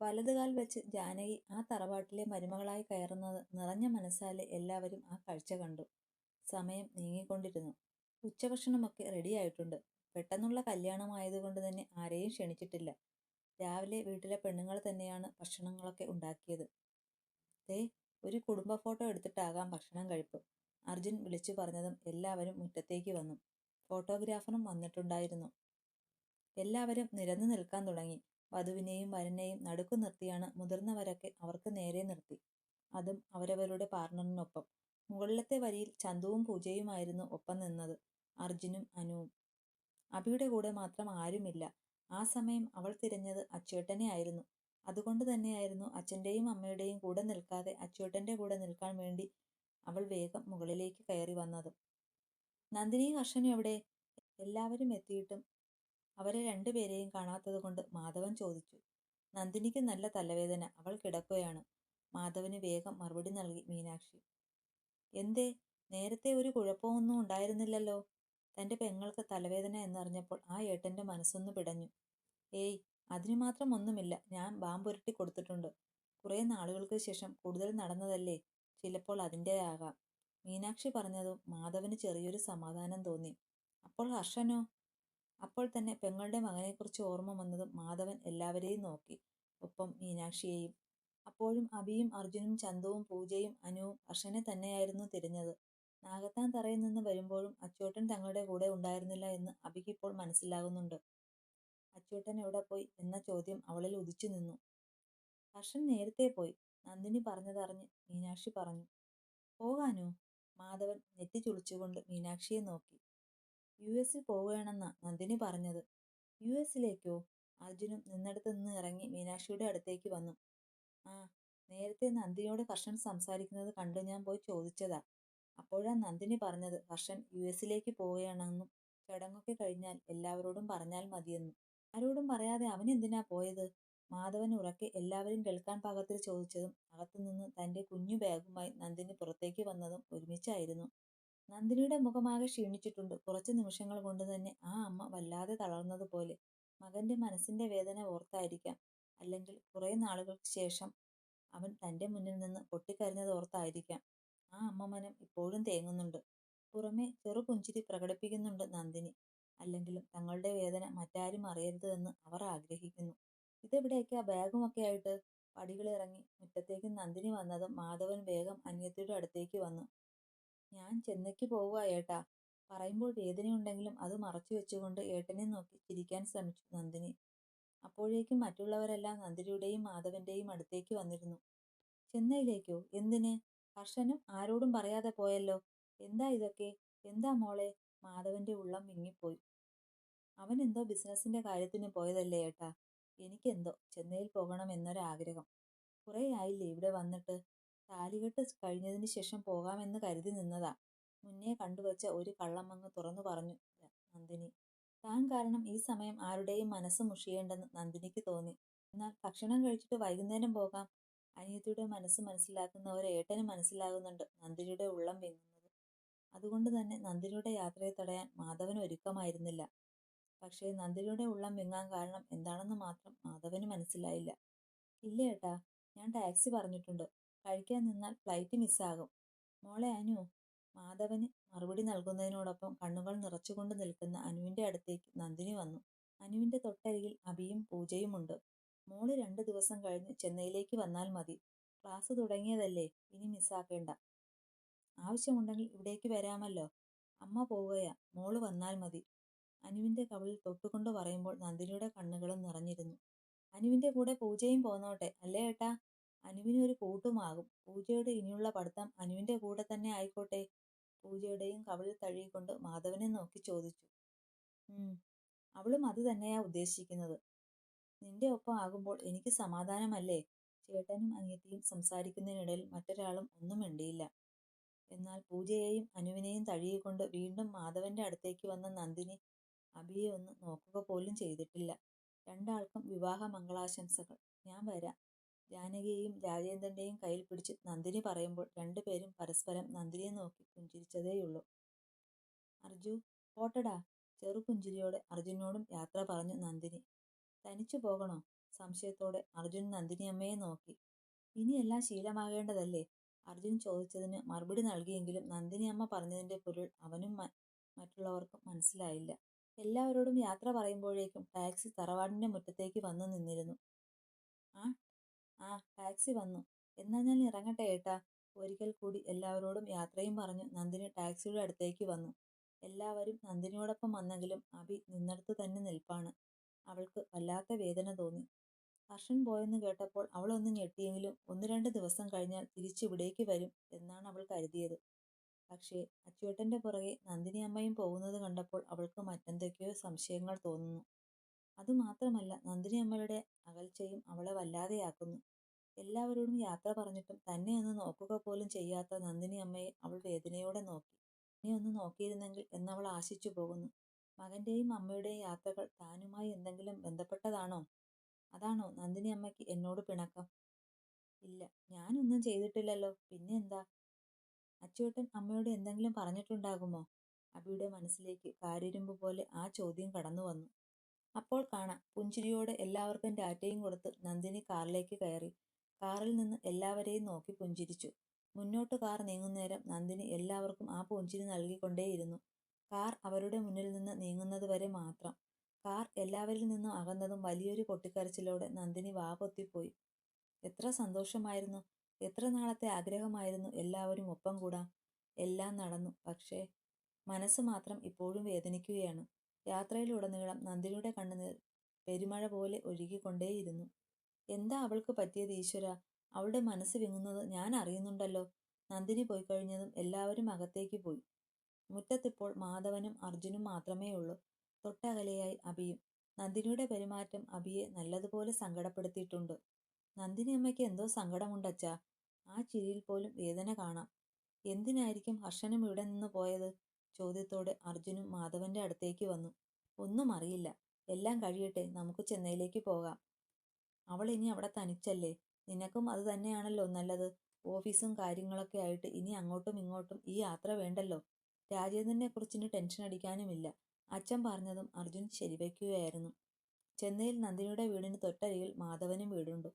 വലതുകാൽ വെച്ച് ജാനകി ആ തറവാട്ടിലെ മരുമകളായി കയറുന്നത് നിറഞ്ഞ മനസ്സാലെ എല്ലാവരും ആ കാഴ്ച കണ്ടു. സമയം നീങ്ങിക്കൊണ്ടിരുന്നു. ഉച്ചഭക്ഷണമൊക്കെ റെഡിയായിട്ടുണ്ട്. പെട്ടെന്നുള്ള കല്യാണമായതുകൊണ്ട് തന്നെ ആരെയും ക്ഷണിച്ചിട്ടില്ല. രാവിലെ വീട്ടിലെ പെണ്ണുങ്ങൾ തന്നെയാണ് ഭക്ഷണങ്ങളൊക്കെ ഉണ്ടാക്കിയത്. ദേ, ഒരു കുടുംബ ഫോട്ടോ എടുത്തിട്ടാകാം ഭക്ഷണം കഴിപ്പ്. അർജുൻ വിളിച്ചു പറഞ്ഞതും എല്ലാവരും മുറ്റത്തേക്ക് വന്നു. ഫോട്ടോഗ്രാഫറും വന്നിട്ടുണ്ടായിരുന്നു. എല്ലാവരും നിരന്നു നിൽക്കാൻ തുടങ്ങി. വധുവിനെയും വരനെയും നടുക്കു നിർത്തിയാണ് മുതിർന്നവരൊക്കെ അവർക്ക് നേരെ നിർത്തി. അതും അവരവരുടെ പാർട്ണറിനൊപ്പം. മുകളിലത്തെ വരിയിൽ ചന്തുവും പൂജയുമായിരുന്നു ഒപ്പം നിന്നത്. അർജുനും അനുവും. അഭിയുടെ കൂടെ മാത്രം ആരുമില്ല. ആ സമയം അവൾ തിരഞ്ഞത് അച്ചേട്ടനെ ആയിരുന്നു. അതുകൊണ്ട് തന്നെയായിരുന്നു അച്ഛൻ്റെയും അമ്മയുടെയും കൂടെ നിൽക്കാതെ അച്ചേട്ടൻ്റെ കൂടെ നിൽക്കാൻ വേണ്ടി അവൾ വേഗം മുകളിലേക്ക് കയറി വന്നത്. നന്ദിനിയും ഹർഷനും എവിടെ? എല്ലാവരും എത്തിയിട്ടും അവരെ രണ്ടുപേരെയും കാണാത്തത് കൊണ്ട് മാധവൻ ചോദിച്ചു. നന്ദിനിക്ക് നല്ല തലവേദന, അവൾ കിടക്കുകയാണ്. മാധവന് വേഗം മറുപടി നൽകി മീനാക്ഷി. എന്തേ, നേരത്തെ ഒരു കുഴപ്പമൊന്നും ഉണ്ടായിരുന്നില്ലല്ലോ? തൻ്റെ പെങ്ങൾക്ക് തലവേദന എന്നറിഞ്ഞപ്പോൾ ആ ഏട്ടൻ്റെ മനസ്സൊന്ന് പിടഞ്ഞു. ഏയ്, അതിനു മാത്രം ഒന്നുമില്ല. ഞാൻ ബാമ്പുരുട്ടി കൊടുത്തിട്ടുണ്ട്. കുറേ നാളുകൾക്ക് ശേഷം കൂടുതൽ നടന്നതല്ലേ, ചിലപ്പോൾ അതിൻ്റെ ആകാം. മീനാക്ഷി പറഞ്ഞതും മാധവന് ചെറിയൊരു സമാധാനം തോന്നി. അപ്പോൾ ഹർഷനോ? അപ്പോൾ തന്നെ പെങ്ങളുടെ മകനെക്കുറിച്ച് ഓർമ്മ വന്നതും മാധവൻ എല്ലാവരെയും നോക്കി, ഒപ്പം മീനാക്ഷിയെയും. അപ്പോഴും അഭിയും അർജുനും ചന്തുവും പൂജയും അനുവും ഹർഷനെ തന്നെയായിരുന്നു തിരഞ്ഞത്. നാഗത്താൻ തറയിൽ നിന്ന് വരുമ്പോഴും അച്ചൂട്ടൻ തങ്ങളുടെ കൂടെ ഉണ്ടായിരുന്നില്ല എന്ന് അഭിക്കിപ്പോൾ മനസ്സിലാകുന്നുണ്ട്. അച്ചൂട്ടൻ എവിടെ പോയി എന്ന ചോദ്യം അവളിൽ ഉദിച്ചു നിന്നു. ഹർഷൻ നേരത്തെ പോയി, നന്ദിനി പറഞ്ഞതറിഞ്ഞ് മീനാക്ഷി പറഞ്ഞു. പോകാനോ? മാധവൻ നെറ്റി ചുളിച്ചുകൊണ്ട് മീനാക്ഷിയെ നോക്കി. US പോവുകയാണെന്നാ നന്ദിനി പറഞ്ഞത്. US അർജുനും നിന്നിടത്ത് നിന്ന് ഇറങ്ങി മീനാക്ഷിയുടെ അടുത്തേക്ക് വന്നു. ആ, നേരത്തെ നന്ദിനിയോട് ഹർഷൻ സംസാരിക്കുന്നത് കണ്ടു ഞാൻ പോയി ചോദിച്ചതാ. അപ്പോഴാ നന്ദിനി പറഞ്ഞത് ഹർഷൻ US പോവുകയാണെന്നും ചടങ്ങൊക്കെ കഴിഞ്ഞാൽ എല്ലാവരോടും പറഞ്ഞാൽ മതിയെന്നും. ആരോടും പറയാതെ അവൻ എന്തിനാ പോയത്? മാധവൻ ഉറക്കെ എല്ലാവരും കേൾക്കാൻ പാകത്തിൽ ചോദിച്ചതും അകത്തുനിന്ന് തൻ്റെ കുഞ്ഞു ബാഗുമായി നന്ദിനി പുറത്തേക്ക് വന്നതും ഒരുമിച്ചായിരുന്നു. നന്ദിനിയുടെ മുഖമാകെ ക്ഷീണിച്ചിട്ടുണ്ട്. കുറച്ച് നിമിഷങ്ങൾ കൊണ്ട് തന്നെ ആ അമ്മ വല്ലാതെ തളർന്നതുപോലെ. മകന്റെ മനസ്സിന്റെ വേദന ഓർത്തായിരിക്കാം, അല്ലെങ്കിൽ കുറേ നാളുകൾക്ക് ശേഷം അവൻ തൻ്റെ മുന്നിൽ നിന്ന് പൊട്ടിക്കരഞ്ഞത് ഓർത്തായിരിക്കാം. ആ അമ്മ മനം ഇപ്പോഴും തേങ്ങുന്നുണ്ട്. പുറമെ ചെറുപുഞ്ചിരി പ്രകടിപ്പിക്കുന്നുണ്ട് നന്ദിനി. അല്ലെങ്കിലും തങ്ങളുടെ വേദന മറ്റാരും അറിയരുത് എന്ന് അവർ ആഗ്രഹിക്കുന്നു. ഇതെവിടേക്കാ ബാഗുമൊക്കെ ആയിട്ട്? പടികളിറങ്ങി മുറ്റത്തേക്ക് നന്ദിനി വന്നതും മാധവൻ വേഗം അനിയത്തിയുടെ അടുത്തേക്ക് വന്നു. ഞാൻ ചെന്നൈക്ക് പോവുക ഏട്ടാ. പറയുമ്പോൾ വേദനയുണ്ടെങ്കിലും അത് മറച്ചു വെച്ചുകൊണ്ട് ഏട്ടനെ നോക്കി ചിരിക്കാൻ ശ്രമിച്ചു നന്ദിനി. അപ്പോഴേക്കും മറ്റുള്ളവരെല്ലാം നന്ദിനിയുടെയും മാധവന്റെയും അടുത്തേക്ക് വന്നിരുന്നു. ചെന്നൈയിലേക്കോ? എന്തിന്? ഹർഷനും ആരോടും പറയാതെ പോയല്ലോ. എന്താ ഇതൊക്കെ? എന്താ മോളെ? മാധവന്റെ ഉള്ളം വിങ്ങിപ്പോയി. അവൻ എന്തോ ബിസിനസിന്റെ കാര്യത്തിന് പോയതല്ലേ ഏട്ടാ. എനിക്കെന്തോ ചെന്നൈയിൽ പോകണം എന്നൊരാഗ്രഹം. കുറേ ആയില്ലേ ഇവിടെ വന്നിട്ട്. താലികെട്ട് കഴിഞ്ഞതിന് ശേഷം പോകാമെന്ന് കരുതി നിന്നതാ. മുന്നേ കണ്ടുവച്ച ഒരു കള്ളമങ്ങ് തുറന്നു പറഞ്ഞു നന്ദിനി. താൻ കാരണം ഈ സമയം ആരുടെയും മനസ്സ് മുഷിയേണ്ടെന്ന് നന്ദിനിക്ക് തോന്നി. എന്നാൽ ഭക്ഷണം കഴിച്ചിട്ട് വൈകുന്നേരം പോകാം. അനിയത്തിയുടെ മനസ്സ് മനസ്സിലാക്കുന്ന ഒരു ഏട്ടന് മനസ്സിലാകുന്നുണ്ട് നന്ദിനിയുടെ ഉള്ളം വിങ്ങുന്നത്. അതുകൊണ്ട് തന്നെ നന്ദിനിയുടെ യാത്രയെ തടയാൻ മാധവൻ ഒരുക്കമായിരുന്നില്ല. പക്ഷേ നന്ദിനിയുടെ ഉള്ളം വിങ്ങാൻ കാരണം എന്താണെന്ന് മാത്രം മാധവന് മനസ്സിലായില്ല. ഇല്ല ഏട്ടാ, ഞാൻ ടാക്സി പറഞ്ഞിട്ടുണ്ട്. കഴിക്കാൻ നിന്നാൽ ഫ്ലൈറ്റ് മിസ്സാകും. മോളെ അനു. മാധവന് മറുപടി നൽകുന്നതിനോടൊപ്പം കണ്ണുകൾ നിറച്ചുകൊണ്ട് നിൽക്കുന്ന അനുവിന്റെ അടുത്തേക്ക് നന്ദിനി വന്നു. അനുവിന്റെ തൊട്ടരികിൽ അഭിയും പൂജയുമുണ്ട്. മോള് 2 ദിവസം കഴിഞ്ഞ് ചെന്നൈയിലേക്ക് വന്നാൽ മതി. ക്ലാസ് തുടങ്ങിയതല്ലേ, ഇനി മിസ്സാക്കേണ്ട. ആവശ്യമുണ്ടെങ്കിൽ ഇവിടേക്ക് വരാമല്ലോ. അമ്മ പോവുകയാ, മോള് വന്നാൽ മതി. അനുവിന്റെ കവിളിൽ തൊട്ടുകൊണ്ട് പറയുമ്പോൾ നന്ദിനിയുടെ കണ്ണുകളും നിറഞ്ഞിരുന്നു. അനുവിന്റെ കൂടെ പൂജയും പോന്നോട്ടെ അല്ലേ ഏട്ടാ? അനുവിന് ഒരു കൂട്ടുമാകും. പൂജയുടെ ഇനിയുള്ള പഠിത്തം അനുവിന്റെ കൂടെ തന്നെ ആയിക്കോട്ടെ. പൂജയുടെയും കവിളിൽ തഴുകിക്കൊണ്ട് മാധവനെ നോക്കി ചോദിച്ചു. അവളും അത് തന്നെയാ ഉദ്ദേശിക്കുന്നത്. നിന്റെ ഒപ്പം ആകുമ്പോൾ എനിക്ക് സമാധാനമല്ലേ? ചേട്ടനും അനിയത്തിയും സംസാരിക്കുന്നതിനിടയിൽ മറ്റൊരാളും ഒന്നും മിണ്ടിയില്ല. എന്നാൽ പൂജയെയും അനുവിനെയും തഴുകിക്കൊണ്ട് വീണ്ടും മാധവന്റെ അടുത്തേക്ക് വന്ന നന്ദിനി അഭിയെ ഒന്ന് നോക്കുക പോലും ചെയ്തിട്ടില്ല. രണ്ടാൾക്കും വിവാഹ മംഗളാശംസകൾ. ഞാൻ വരാം. ജാനകിയെയും രാജേന്ദ്രന്റെയും കയ്യിൽ പിടിച്ച് നന്ദിനി പറയുമ്പോൾ രണ്ടുപേരും പരസ്പരം നന്ദിനിയെ നോക്കി പുഞ്ചിരിച്ചതേയുള്ളൂ. അർജു, പോട്ടടാ. ചെറുപുഞ്ചിരിയോടെ അർജുനോടും യാത്ര പറഞ്ഞു നന്ദിനി. തനിച്ചു പോകണോ? സംശയത്തോടെ അർജുൻ നന്ദിനിയമ്മയെ നോക്കി. ഇനിയെല്ലാം ശീലമാകേണ്ടതല്ലേ? അർജുൻ ചോദിച്ചതിന് മറുപടി നൽകിയെങ്കിലും നന്ദിനിയമ്മ പറഞ്ഞതിന്റെ പൊരുൾ അവനും മറ്റുള്ളവർക്കും മനസ്സിലായില്ല. എല്ലാവരോടും യാത്ര പറയുമ്പോഴേക്കും ടാക്സി തറവാടിന്റെ മുറ്റത്തേക്ക് വന്നു നിന്നിരുന്നു. ആ ആ ടാക്സി വന്നു. എന്നാ ഞാൻ ഇറങ്ങട്ടെ ഏട്ടാ. ഒരിക്കൽ കൂടി എല്ലാവരോടും യാത്രയും പറഞ്ഞു നന്ദിനി ടാക്സിയുടെ അടുത്തേക്ക് വന്നു. എല്ലാവരും നന്ദിനിയോടൊപ്പം വന്നെങ്കിലും അഭി നിന്നിടത്ത് തന്നെ നിൽപ്പാണ്. അവൾക്ക് വല്ലാത്ത വേദന തോന്നി. ഹർഷൻ പോയെന്ന് കേട്ടപ്പോൾ അവൾ ഒന്ന് ഞെട്ടിയെങ്കിലും 1-2 ദിവസം കഴിഞ്ഞാൽ തിരിച്ചിവിടേക്ക് വരും എന്നാണ് അവൾ കരുതിയത്. പക്ഷേ അച്ചുവേട്ടന്റെ പുറകെ നന്ദിനിയമ്മയും പോകുന്നത് കണ്ടപ്പോൾ അവൾക്ക് മറ്റെന്തൊക്കെയോ സംശയങ്ങൾ തോന്നുന്നു. അതുമാത്രമല്ല, നന്ദിനിയമ്മയുടെ അകൽച്ചയും അവളെ വല്ലാതെയാക്കുന്നു. എല്ലാവരോടും യാത്ര പറഞ്ഞിട്ടും തന്നെ ഒന്ന് നോക്കുക പോലും ചെയ്യാത്ത നന്ദിനിയമ്മയെ അവൾ വേദനയോടെ നോക്കി. എന്നെ ഒന്ന് നോക്കിയിരുന്നെങ്കിൽ എന്നവൾ ആശിച്ചു പോകുന്നു. മകന്റെയും അമ്മയുടെയും യാത്രകൾ താനുമായി എന്തെങ്കിലും ബന്ധപ്പെട്ടതാണോ? അതാണോ നന്ദിനിയമ്മയ്ക്ക് എന്നോട് പിണക്കം? ഇല്ല, ഞാനൊന്നും ചെയ്തിട്ടില്ലല്ലോ. പിന്നെ എന്താ? അച്ചുവേട്ടൻ അമ്മയോട് എന്തെങ്കിലും പറഞ്ഞിട്ടുണ്ടാകുമോ? അബിയുടെ മനസ്സിലേക്ക് കാരിരുമ്പ് പോലെ ആ ചോദ്യം കടന്നു വന്നു. അപ്പോൾ കാണാം. പുഞ്ചിരിയോടെ എല്ലാവർക്കും ടാറ്റയും കൊടുത്ത് നന്ദിനി കാറിലേക്ക് കയറി. കാറിൽ നിന്ന് എല്ലാവരെയും നോക്കി പുഞ്ചിരിച്ചു. മുന്നോട്ട് കാർ നീങ്ങുന്നേരം നന്ദിനി എല്ലാവർക്കും ആ പുഞ്ചിരി നൽകിക്കൊണ്ടേയിരുന്നു. കാർ അവരുടെ മുന്നിൽ നിന്ന് നീങ്ങുന്നത് വരെ മാത്രം. കാർ എല്ലാവരിൽ നിന്നും അകന്നതും വലിയൊരു പൊട്ടിക്കരച്ചിലോടെ നന്ദിനി വാ പൊത്തിപ്പോയി. എത്ര സന്തോഷമായിരുന്നു! എത്ര നാളത്തെ ആഗ്രഹമായിരുന്നു എല്ലാവരും ഒപ്പം കൂടാം. എല്ലാം നടന്നു. പക്ഷേ മനസ്സ് മാത്രം ഇപ്പോഴും വേദനിക്കുകയാണ്. യാത്രയിലുടനീളം നന്ദിനിയുടെ കണ്ണുനീർ പെരുമഴ പോലെ ഒഴുകിക്കൊണ്ടേയിരുന്നു. എന്താ അവൾക്ക് പറ്റിയത് ഈശ്വരാ? അവളുടെ മനസ്സ് വിങ്ങുന്നത് ഞാൻ അറിയുന്നുണ്ടല്ലോ. നന്ദിനി പോയിക്കഴിഞ്ഞതും എല്ലാവരും അകത്തേക്ക് പോയി. മുറ്റത്തിപ്പോൾ മാധവനും അർജുനും മാത്രമേ ഉള്ളൂ. തൊട്ടകലെയായി അഭിയും. നന്ദിനിയുടെ പെരുമാറ്റം അഭിയെ നല്ലതുപോലെ സങ്കടപ്പെടുത്തിയിട്ടുണ്ട്. നന്ദിനി അമ്മയ്ക്ക് എന്തോ സങ്കടമുണ്ടച്ചാ. ആ ചിരിയിൽ പോലും വേദന കാണാം. എന്തിനായിരിക്കും ഹർഷനും ഇവിടെ നിന്ന് പോയത്? ചോദ്യത്തോടെ അർജുനും മാധവന്റെ അടുത്തേക്ക് വന്നു. ഒന്നും അറിയില്ല. എല്ലാം കഴിയട്ടെ, നമുക്ക് ചെന്നൈയിലേക്ക് പോകാം. അവൾ ഇനി അവിടെ തനിച്ചല്ലേ? നിനക്കും അത് തന്നെയാണല്ലോ നല്ലത്. ഓഫീസും കാര്യങ്ങളൊക്കെ ആയിട്ട് ഇനി അങ്ങോട്ടും ഇങ്ങോട്ടും ഈ യാത്ര വേണ്ടല്ലോ. രാജേന്ദ്രനെ കുറിച്ചിന് ടെൻഷൻ അടിക്കാനുമില്ല. അച്ഛൻ പറഞ്ഞതും അർജുൻ ശരിവയ്ക്കുകയായിരുന്നു. ചെന്നൈയിൽ നന്ദിനിയുടെ വീടിന് തൊട്ടരികിൽ മാധവനും വീടുണ്ട്.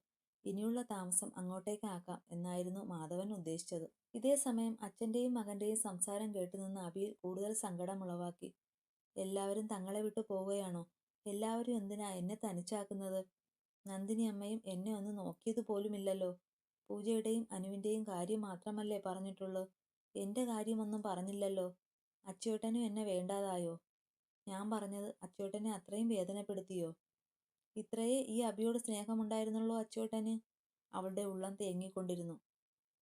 ഇനിയുള്ള താമസം അങ്ങോട്ടേക്കാക്കാം എന്നായിരുന്നു മാധവൻ ഉദ്ദേശിച്ചത്. ഇതേ സമയം അച്ഛന്റെയും മകന്റെയും സംസാരം കേട്ടുനിന്ന അഭിയിൽ കൂടുതൽ സങ്കടമുളവാക്കി. എല്ലാവരും തങ്ങളെ വിട്ടു പോവുകയാണോ? എല്ലാവരും എന്തിനാ എന്നെ തനിച്ചാക്കുന്നത്? നന്ദിനി അമ്മയും എന്നെ ഒന്ന് നോക്കിയത് പോലുമില്ലല്ലോ. പൂജയുടെയും അനുവിന്റെയും കാര്യം മാത്രമല്ലേ പറഞ്ഞിട്ടുള്ളൂ. എന്റെ കാര്യമൊന്നും പറഞ്ഞില്ലല്ലോ. അച്ചുവേട്ടനും എന്നെ വേണ്ടാതായോ? ഞാൻ പറഞ്ഞത് അച്ചുവേട്ടനെ അത്രയും വേദനപ്പെടുത്തിയോ? ഇത്രയേ ഈ അഭിയോട് സ്നേഹമുണ്ടായിരുന്നുള്ളൂ അച്ചുവേട്ടന്? അവളുടെ ഉള്ളം തേങ്ങിക്കൊണ്ടിരുന്നു.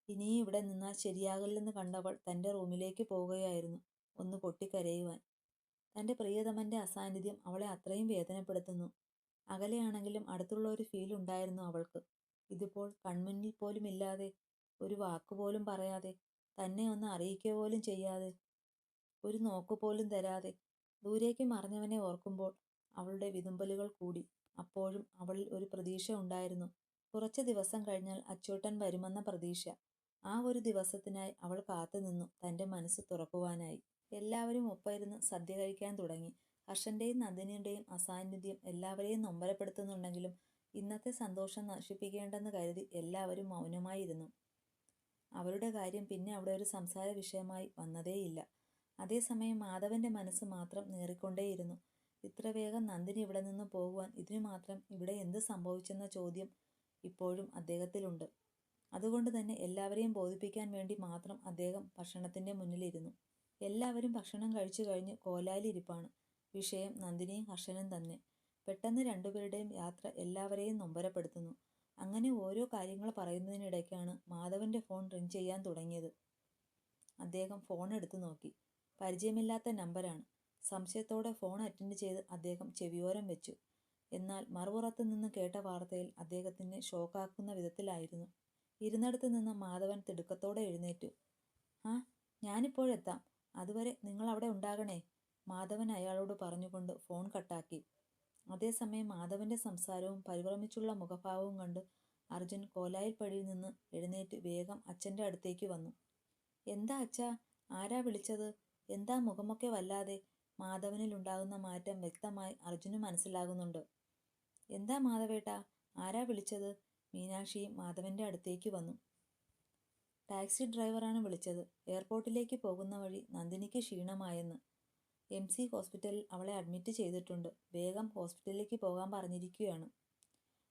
ഇനിയും ഇവിടെ നിന്നാൽ ശരിയാകില്ലെന്ന് കണ്ടവൾ തന്റെ റൂമിലേക്ക് പോവുകയായിരുന്നു, ഒന്ന് പൊട്ടിക്കരയുവാൻ. തന്റെ പ്രിയതമന്റെ അസാന്നിധ്യം അവളെ അത്രയും വേദനപ്പെടുത്തുന്നു. അകലെയാണെങ്കിലും അടുത്തുള്ള ഒരു ഫീൽ ഉണ്ടായിരുന്നു അവൾക്ക്. ഇതിപ്പോൾ കൺമുന്നിൽ പോലും ഇല്ലാതെ, ഒരു വാക്കുപോലും പറയാതെ, തന്നെ ഒന്ന് അറിയിക്കുക പോലും ചെയ്യാതെ, ഒരു നോക്കുപോലും തരാതെ ദൂരേക്ക് മറഞ്ഞവനെ ഓർക്കുമ്പോൾ അവളുടെ വിതുമ്പലുകൾ കൂടി. അപ്പോഴും അവളിൽ ഒരു പ്രതീക്ഷ ഉണ്ടായിരുന്നു. കുറച്ച് ദിവസം കഴിഞ്ഞാൽ അച്ചൂട്ടൻ വരുമെന്ന പ്രതീക്ഷ. ആ ഒരു ദിവസത്തിനായി അവൾ കാത്തുനിന്നു, തന്റെ മനസ്സ് തുറക്കുവാനായി. എല്ലാവരും ഒപ്പമിരുന്ന് സദ്യ കഴിക്കാൻ തുടങ്ങി. ഹർഷന്റെയും നന്ദിനിയുടെയും അസാന്നിധ്യം എല്ലാവരെയും നൊമ്പരപ്പെടുത്തുന്നുണ്ടെങ്കിലും ഇന്നത്തെ സന്തോഷം നശിപ്പിക്കേണ്ടെന്ന് കരുതി എല്ലാവരും മൗനമായിരുന്നു. അവരുടെ കാര്യം പിന്നെ അവിടെ ഒരു സംസാര വിഷയമായി വന്നതേയില്ല. അതേസമയം മാധവന്റെ മനസ്സ് മാത്രം നീറിക്കൊണ്ടേയിരുന്നു. ഇത്ര വേഗം നന്ദിനി ഇവിടെ നിന്ന് പോകുവാൻ ഇതിനു മാത്രം ഇവിടെ എന്ത് സംഭവിച്ചെന്ന ചോദ്യം ഇപ്പോഴും അദ്ദേഹത്തിലുണ്ട്. അതുകൊണ്ട് തന്നെ എല്ലാവരെയും ബോധിപ്പിക്കാൻ വേണ്ടി മാത്രം അദ്ദേഹം ഭക്ഷണത്തിന്റെ മുന്നിലിരുന്നു. എല്ലാവരും ഭക്ഷണം കഴിച്ചു കഴിഞ്ഞ് കോലായിലിരിപ്പാണ്. വിഷയം നന്ദിനിയും ഹർഷനും തന്നെ. പെട്ടെന്ന് രണ്ടുപേരുടെയും യാത്ര എല്ലാവരെയും നൊമ്പരപ്പെടുത്തുന്നു. അങ്ങനെ ഓരോ കാര്യങ്ങൾ പറയുന്നതിനിടയ്ക്കാണ് മാധവന്റെ ഫോൺ റിങ് ചെയ്യാൻ തുടങ്ങിയത്. അദ്ദേഹം ഫോൺ എടുത്തു നോക്കി. പരിചയമില്ലാത്ത നമ്പരാണ്. സംശയത്തോടെ ഫോൺ അറ്റൻഡ് ചെയ്ത് അദ്ദേഹം ചെവിയോരം വെച്ചു. എന്നാൽ മറുപുറത്ത് നിന്ന് കേട്ട വാർത്തയിൽ അദ്ദേഹത്തിന് ഷോക്കാക്കുന്ന വിധത്തിലായിരുന്നു. ഇരുന്നിടത്ത് നിന്ന് മാധവൻ തിടുക്കത്തോടെ എഴുന്നേറ്റു. ആ, ഞാനിപ്പോഴെത്താം. അതുവരെ നിങ്ങൾ അവിടെ ഉണ്ടാകണേ, മാധവൻ അയാളോട് പറഞ്ഞുകൊണ്ട് ഫോൺ കട്ടാക്കി. അതേസമയം മാധവന്റെ സംസാരവും പരിഭ്രമിച്ചുള്ള മുഖഭാവവും കണ്ട് അർജുൻ കോലായിൽ പടിയിൽ നിന്ന് എഴുന്നേറ്റ് വേഗം അച്ഛന്റെ അടുത്തേക്ക് വന്നു. എന്താ അച്ഛാ? ആരാ വിളിച്ചത്? എന്താ മുഖമൊക്കെ വല്ലാതെ? മാധവനിൽ ഉണ്ടാകുന്ന മാറ്റം വ്യക്തമായി അർജുന് മനസ്സിലാകുന്നുണ്ട്. എന്താ മാധവേട്ടാ? ആരാ വിളിച്ചത്? മീനാക്ഷിയും മാധവന്റെ അടുത്തേക്ക് വന്നു. ടാക്സി ഡ്രൈവറാണ് വിളിച്ചത്. എയർപോർട്ടിലേക്ക് പോകുന്ന വഴി നന്ദിനിക്ക് ക്ഷീണമായെന്ന്. MC ഹോസ്പിറ്റലിൽ അവളെ അഡ്മിറ്റ് ചെയ്തിട്ടുണ്ട്. വേഗം ഹോസ്പിറ്റലിലേക്ക് പോകാൻ പറഞ്ഞിരിക്കുകയാണ്.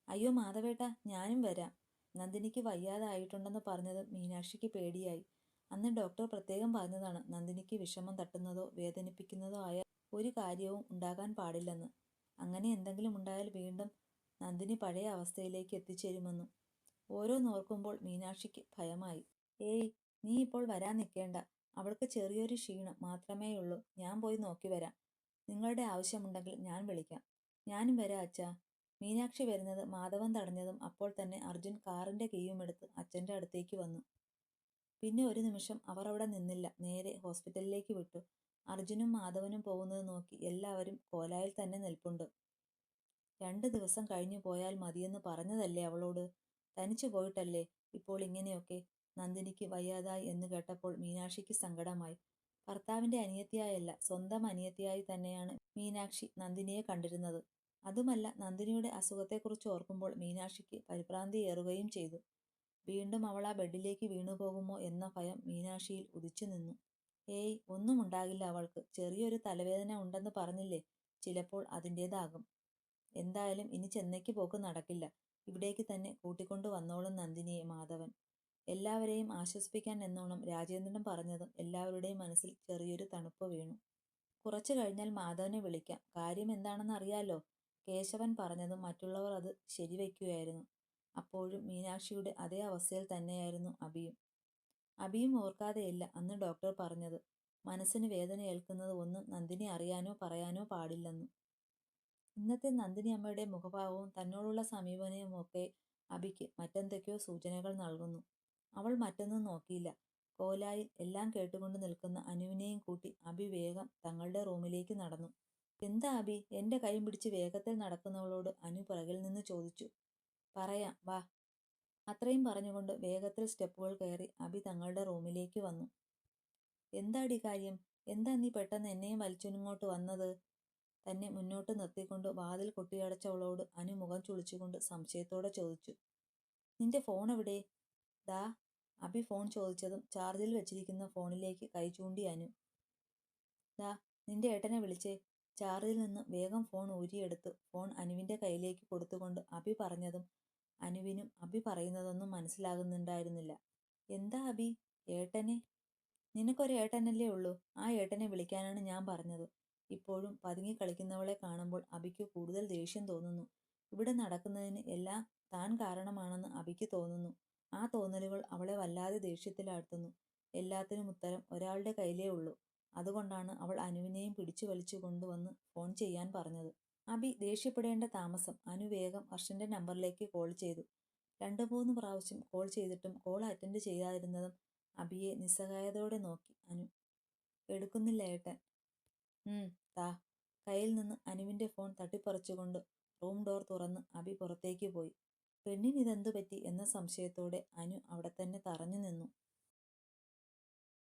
അയ്യോ മാധവേട്ടാ, ഞാനും വരാം. നന്ദിനിക്ക് വയ്യാതായിട്ടുണ്ടെന്ന് പറഞ്ഞത് മീനാക്ഷിക്ക് പേടിയായി. അന്ന് ഡോക്ടർ പ്രത്യേകം പറഞ്ഞതാണ് നന്ദിനിക്ക് വിഷമം തട്ടുന്നതോ വേദനിപ്പിക്കുന്നതോ ആയ ഒരു കാര്യവും ഉണ്ടാകാൻ പാടില്ലെന്ന്. അങ്ങനെ എന്തെങ്കിലും ഉണ്ടായാൽ വീണ്ടും നന്ദിനി പഴയ അവസ്ഥയിലേക്ക് എത്തിച്ചേരുമെന്നും. ഓരോന്നോർക്കുമ്പോൾ മീനാക്ഷിക്ക് ഭയമായി. ഏയ്, നീ ഇപ്പോൾ വരാൻ നിൽക്കേണ്ട. അവൾക്ക് ചെറിയൊരു ക്ഷീണം മാത്രമേയുള്ളൂ. ഞാൻ പോയി നോക്കി വരാം. നിങ്ങളുടെ ആവശ്യമുണ്ടെങ്കിൽ ഞാൻ വിളിക്കാം. ഞാനും വരാം അച്ഛാ. മീനാക്ഷി വരുന്നത് മാധവൻ തടഞ്ഞതും അപ്പോൾ തന്നെ അർജുൻ കാറിന്റെ കീയുമെടുത്ത് അച്ഛന്റെ അടുത്തേക്ക് വന്നു. പിന്നെ ഒരു നിമിഷം അവർ അവിടെ നിന്നില്ല. നേരെ ഹോസ്പിറ്റലിലേക്ക് വിട്ടു. അർജുനും മാധവനും പോകുന്നത് നോക്കി എല്ലാവരും കോലായിൽ തന്നെ നിൽപ്പുണ്ട്. 2 ദിവസം കഴിഞ്ഞു പോയാൽ മതിയെന്ന് പറഞ്ഞതല്ലേ അവളോട്? തനിച്ചു പോയിട്ടല്ലേ ഇപ്പോൾ ഇങ്ങനെയൊക്കെ? നന്ദിനിക്ക് വയ്യാതായി എന്ന് കേട്ടപ്പോൾ മീനാക്ഷിക്ക് സങ്കടമായി. ഭർത്താവിന്റെ അനിയത്തിയായല്ല, സ്വന്തം അനിയത്തിയായി തന്നെയാണ് മീനാക്ഷി നന്ദിനിയെ കണ്ടിരുന്നത്. അതുമല്ല, നന്ദിനിയുടെ അസുഖത്തെക്കുറിച്ച് ഓർക്കുമ്പോൾ മീനാക്ഷിക്ക് പരിഭ്രാന്തിയേറുകയും ചെയ്തു. വീണ്ടും അവൾ ആ ബെഡിലേക്ക് വീണുപോകുമോ എന്ന ഭയം മീനാക്ഷിയിൽ ഉദിച്ചു നിന്നു. ഏയ്, ഒന്നും ഉണ്ടാകില്ല അവൾക്ക്. ചെറിയൊരു തലവേദന ഉണ്ടെന്ന് പറഞ്ഞില്ലേ, ചിലപ്പോൾ അതിൻ്റേതാകും. എന്തായാലും ഇനി ചെന്നൈക്ക് പോക്ക് നടക്കില്ല. ഇവിടേക്ക് തന്നെ കൂട്ടിക്കൊണ്ടു വന്നോളും നന്ദിനിയെ മാധവൻ. എല്ലാവരെയും ആശ്വസിപ്പിക്കാൻ എന്നോണം രാജേന്ദ്രൻ പറഞ്ഞതും എല്ലാവരുടെയും മനസ്സിൽ ചെറിയൊരു തണുപ്പ് വീണു. കുറച്ചു കഴിഞ്ഞാൽ മാധവനെ വിളിക്കാം. കാര്യം എന്താണെന്ന് അറിയാലോ? കേശവൻ പറഞ്ഞതും മറ്റുള്ളവർ അത് ശരിവയ്ക്കുകയായിരുന്നു. അപ്പോഴും മീനാക്ഷിയുടെ അതേ അവസ്ഥയിൽ തന്നെയായിരുന്നു അഭിയും. അഭിയും ഓർക്കാതെയില്ല അന്ന് ഡോക്ടർ പറഞ്ഞത്. മനസ്സിന് വേദന ഏൽക്കുന്നത് ഒന്നും നന്ദിനി അറിയാനോ പറയാനോ പാടില്ലെന്ന്. ഇന്നത്തെ നന്ദിനി അമ്മയുടെ മുഖഭാവവും തന്നോടുള്ള സമീപനവും ഒക്കെ അഭിക്ക് മറ്റെന്തൊക്കെയോ സൂചനകൾ നൽകുന്നു. അവൾ മറ്റൊന്നും നോക്കിയില്ല. കോലായിൽ എല്ലാം കേട്ടുകൊണ്ട് നിൽക്കുന്ന അനുവിനെയും കൂട്ടി അഭി വേഗം തങ്ങളുടെ റൂമിലേക്ക് നടന്നു. എന്താ അഭി, എന്റെ കൈയും പിടിച്ച് വേഗത്തിൽ നടക്കുന്നവളോട് അനു പുറകിൽ നിന്ന് ചോദിച്ചു. പറയാം, വാ. അത്രയും പറഞ്ഞുകൊണ്ട് വേഗത്തിൽ സ്റ്റെപ്പുകൾ കയറി അഭി തങ്ങളുടെ റൂമിലേക്ക് വന്നു. എന്താടി കാര്യം? എന്താ നീ പെട്ടെന്ന് എന്നെയും വലിച്ചിങ്ങോട്ട് വന്നത്? തന്നെ മുന്നോട്ട് നിർത്തിക്കൊണ്ട് വാതിൽ കൊട്ടിയടച്ചവളോട് അനു മുഖം ചുളിച്ചുകൊണ്ട് സംശയത്തോടെ ചോദിച്ചു. നിന്റെ ഫോൺ എവിടെ? ദാ. അഭി ഫോൺ ചോദിച്ചതും ചാർജിൽ വെച്ചിരിക്കുന്ന ഫോണിലേക്ക് കൈ ചൂണ്ടി അനു. ദാ, നിന്റെ ഏട്ടനെ വിളിച്ചേ. ചാർജിൽ നിന്ന് വേഗം ഫോൺ ഊരിയെടുത്ത് ഫോൺ അനുവിന്റെ കയ്യിലേക്ക് കൊടുത്തുകൊണ്ട് അഭി പറഞ്ഞതും അനുവിനും അഭി പറയുന്നതൊന്നും മനസ്സിലാകുന്നുണ്ടായിരുന്നില്ല. എന്താ അഭി? ഏട്ടനെ? നിനക്കൊരു ഏട്ടനല്ലേ ഉള്ളൂ. ആ ഏട്ടനെ വിളിക്കാനാണ് ഞാൻ പറഞ്ഞത്. ഇപ്പോഴും പതുങ്ങി കളിക്കുന്നവളെ കാണുമ്പോൾ അഭിക്ക് കൂടുതൽ ദേഷ്യം തോന്നുന്നു. ഇവിടെ നടക്കുന്നതിന് എല്ലാം താൻ കാരണമാണെന്ന് അഭിക്ക് തോന്നുന്നു. ആ തോന്നലുകൾ അവളെ വല്ലാതെ ദേഷ്യത്തിലാഴ്ത്തുന്നു. എല്ലാത്തിനും ഉത്തരം ഒരാളുടെ കയ്യിലേ ഉള്ളൂ. അതുകൊണ്ടാണ് അവൾ അനുവിനെയും പിടിച്ചു വലിച്ചു കൊണ്ടുവന്ന് ഫോൺ ചെയ്യാൻ പറഞ്ഞത്. അഭി ദേഷ്യപ്പെടേണ്ട താമസം. അനു വേഗം ഹർഷന്റെ നമ്പറിലേക്ക് കോൾ ചെയ്തു. 2-3 പ്രാവശ്യം കോൾ ചെയ്തിട്ടും കോൾ അറ്റൻഡ് ചെയ്യാതിരുന്നതും അഭിയെ നിസ്സഹായതയോടെ നോക്കി അനു. എടുക്കുന്നില്ല ഏട്ടൻ. താ. കയ്യിൽ നിന്ന് അനുവിന്റെ ഫോൺ തട്ടിപ്പറിച്ചുകൊണ്ട് റൂം ഡോർ തുറന്ന് അഭി പുറത്തേക്ക് പോയി. പെണ്ണിനിതെന്തു പറ്റി എന്ന സംശയത്തോടെ അനു അവിടെ തന്നെ തറഞ്ഞു നിന്നു.